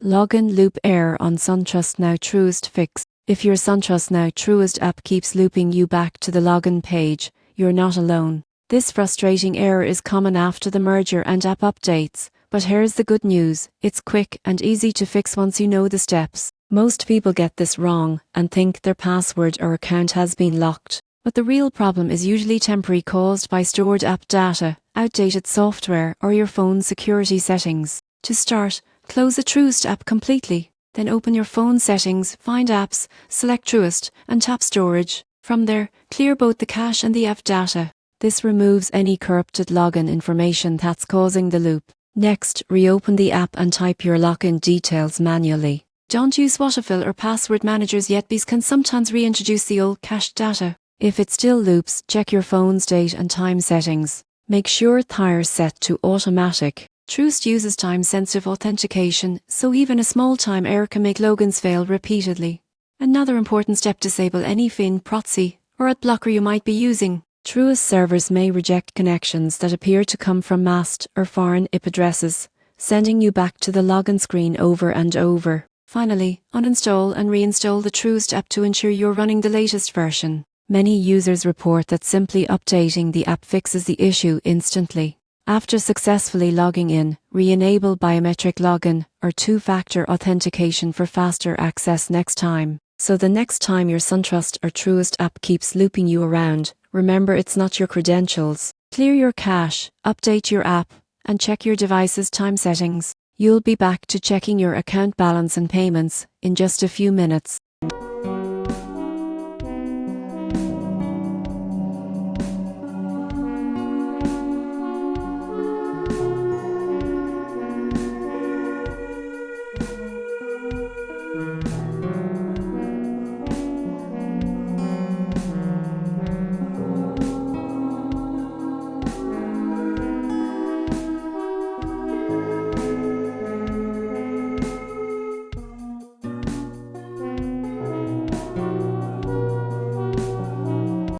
Login loop error on SunTrust Now Truist Fix. If your SunTrust Now Truist app keeps looping you back to the login page, you're not alone. This frustrating error is common after the merger and app updates, but here's the good news: it's quick and easy to fix once you know the steps. Most people get this wrong and think their password or account has been locked, but the real problem is usually temporary, caused by stored app data, outdated software, or your phone's security settings. To start, close the Truist app completely. Then open your phone settings, find apps, select Truist, and tap storage. From there, clear both the cache and the app data. This removes any corrupted login information that's causing the loop. Next, reopen the app and type your login details manually. Don't use autofill or password managers yet, because can sometimes reintroduce the old cached data. If it still loops, check your phone's date and time settings. Make sure Thire's set to automatic. Truist uses time-sensitive authentication, so even a small time error can make logins fail repeatedly. Another important step: disable any PIN, proxy, or ad blocker you might be using. Truist servers may reject connections that appear to come from masked or foreign IP addresses, sending you back to the login screen over and over. Finally, uninstall and reinstall the Truist app to ensure you're running the latest version. Many users report that simply updating the app fixes the issue instantly. After successfully logging in, re-enable biometric login or two-factor authentication for faster access next time. So the next time your SunTrust or Truist app keeps looping you around, remember, it's not your credentials. Clear your cache, update your app, and check your device's time settings. You'll be back to checking your account balance and payments in just a few minutes.